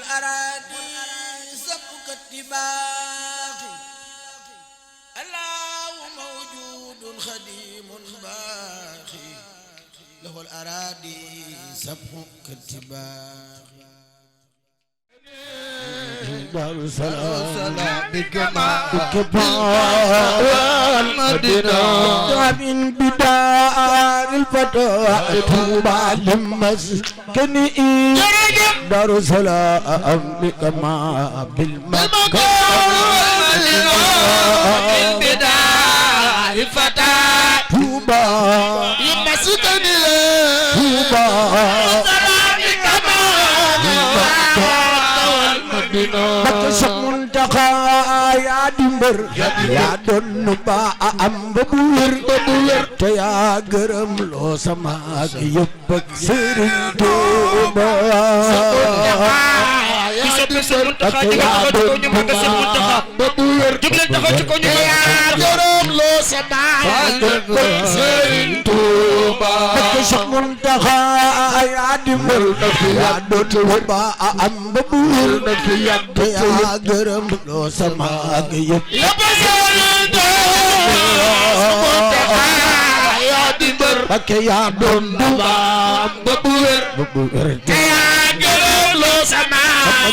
الأراضي سبك اتباق الله موجود خديم باقي له الأراضي سبك اتباق دار السلام بكمال المدينة من بدار الفتوى توبى للمسكن دار السلام بكمال بالمكان من بدار الفتوى توبى للمسكن توبى Bakk Cheikh Mountakha yaa di mbër yaa doon ba am ba bu wér te yaa gërëm loo sama yëpp ak Serigne Touba Cheikh Mountakha yaa di mbër yaa doon ba am ba bu wér te yaa gërëm loo sama yëpp yaa di mbër ak yaa doon ba am ba bu wér te yaa gërëm loo sama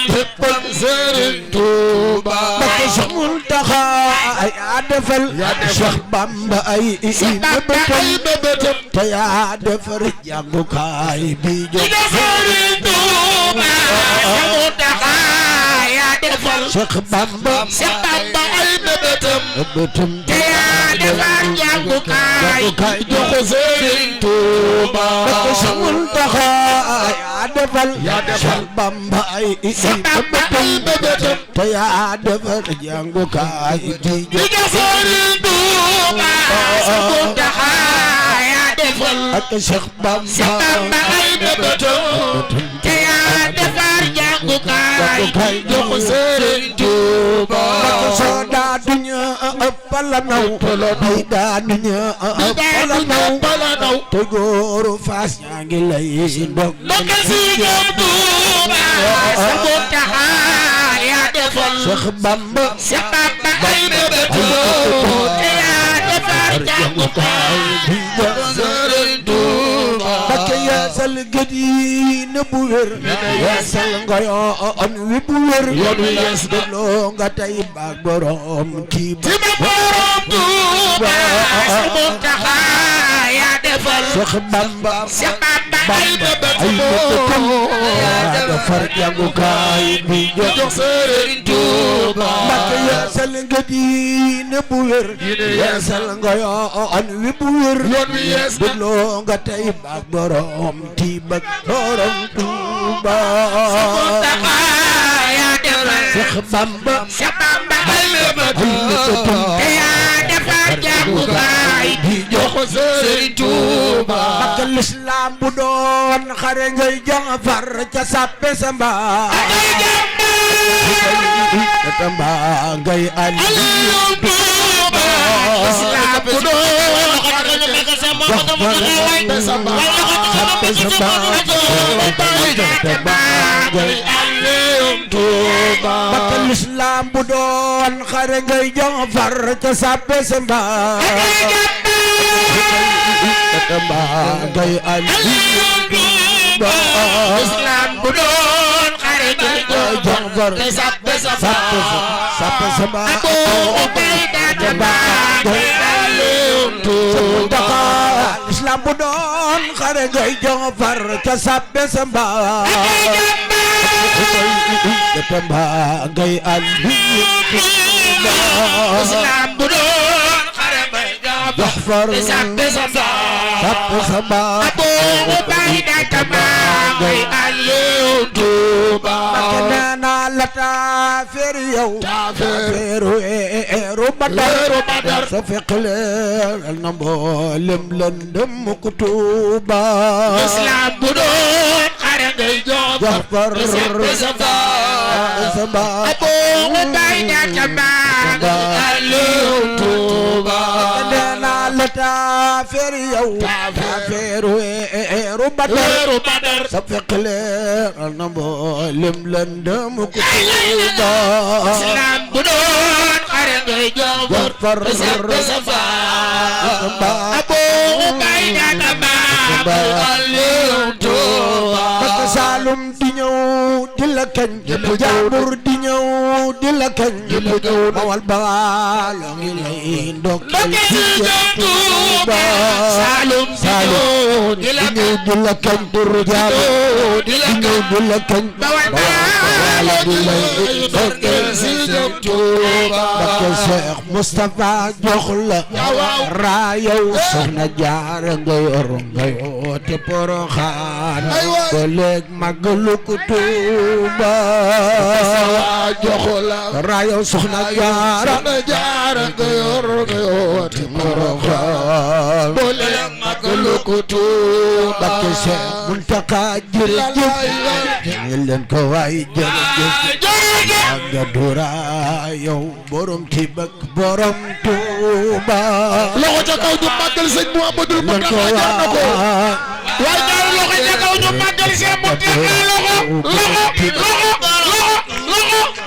yëpp Serigne Touba Cheikh Mountakha yaa defal Cheikh Bamba ay mébétam te yaa defar jàngukaay bi jóg Serigne Touba Cheikh Mountakha yaa defal Cheikh Bamba ay mébétam te yaa defar jàngukaay jox Serigne Touba Cheikh Mountakha yaa defal Cheikh Bamba ay mébétam te yaa defar jàngukaay di jox Serigne Touba Cheikh Mountakha yaa defal ak Cheikh Bamba ay mébétam te yaa defar jàngukaay jox Serigne Touba soo daa duñu pala naw ay daanuñu pala naw te góoru Fass ñaa ngi lay ndog si ñoom Touba Cheikh Mountakha yaa defal Cheikh Bamba ay mébétam te yaa defar jàngukaay jox Serigne Touba Mbakke yeesal gët yi na bu wér yeesal ngoyoon wi bu wér yoon wi yees loo nga tey baag borom kii ba borom Touba Cheikh Mountakha yaa defal Cheikh Bamba ay mébétam yaa defar jàngukaay bi jox Serigne Touba Mbakke yeesal gët yi na bu wér yeesal ngoyoon wi bu wér yoon wi yees loo nga tey baag borom kii ba borom Touba yaa defal Cheikh Bamba ay mébétam te yaa defar jàngukaay bi jox Serigne Touba Mbakke l'islam bu doon xare ngay jànfar ca sappe samba tamba ngay ali Touba l'islam bu doon xare ngay jànfar ca samba sappe samba tamba ngay ali Touba Mbakke l'islam bu doon xare ngay jànfar ca sappe samba tamba ngay ali Touba l'islam bu doon xare ngay jànfar ca sappe samba tamba ngay ali Touba l'islam bu doon xare ngay jànfar ca sappe samba tamba ngay ali l'islam bu doon xare ngay jànfar ca sappe samba tamba ngay ali Touba nana la taafeer yow taafeeru Badar sa feqleel na mboolem lëndëm ku Touba l'islam bu doon xare ngay jànfar samba ali Touba nana la taafeer yow taafeer weeru Badar sa fekk leer na mboolem lëndëm ku Tuuba islam bu doon xare ngay jox far sa fa abo bay data ma Bakka Saalum di ñëw di la kañ Jaambur di ñëw di la kañ Bawal Baalo ngi lay ndokkeel ci Tuuba Saalum di ñëw di la kañ Jaambur di ñëw di la kañ Bawal Baalo ngi lay ndokkeel ci Tuuba Bakka Cheikh Moustapha jox la raayaw Soxna Jaara nga yor nga yoote Poroxaan ba léeg màggalu ko Tuuba jox la raayaw Soxna Jaara nga yor nga yoote Poroxaan ba léeg màggalu ko Tuuba Bakka Cheikh Muntaxa jërëjëf ngeen leen ko waay jërëjëf aga dura yow borom Tibak borom Tuuba loxo ca kaw ñu màggal sëñ Muhammadul Muntaxa jaar na ko waaye ñaari loxo ca kaw ñu màggal sëñ Muntaxa loxo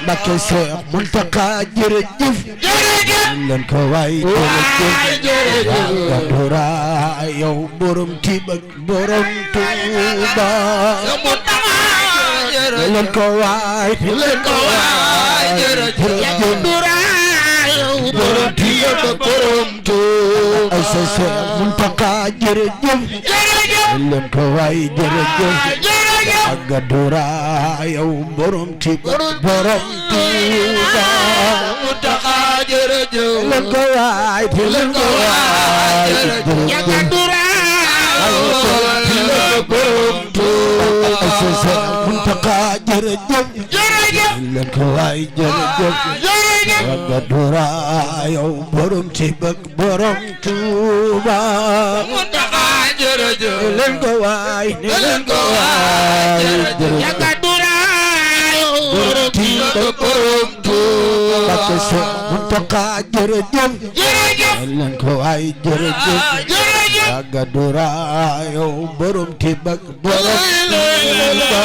Bakka Cheikh Muntaxa jërëjëf leen ko waay jërëjëf aga dura yow borom Tibak borom Tuuba leen ko waay jërëjëf borom Tibak borom Tuuba ay sa Cheikh Muntaxa jërëjëf leen ko waay jërëjëf aga dura yow borom Tibak borom Tuuba Muntaxa jërëjëf leen ko waay jërëjëf borom Tuuba ay sa Cheikh Muntaxa jërëjëf leen ko waay jërëjëf aga dura yow borom Tibak borom Tuuba Muntaxa jërëjëf leen ko waay jërëjëf aga dura yow borom Tibak borom Tuuba Bakka Cheikh Muntaxa jërëjëf leen ko waay jërëjëf aga dura yow borom Tibak borom Tuuba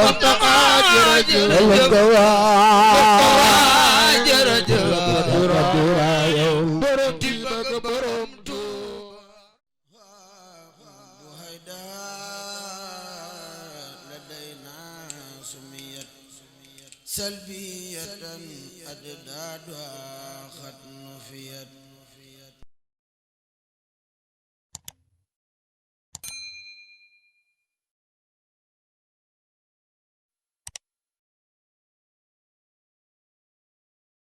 Muntaxa jërëjëf leen ko waay jërëjëf aga dura yow borom Tibak borom Tuuba لدينا سميت سلبية أددادها قد نفيت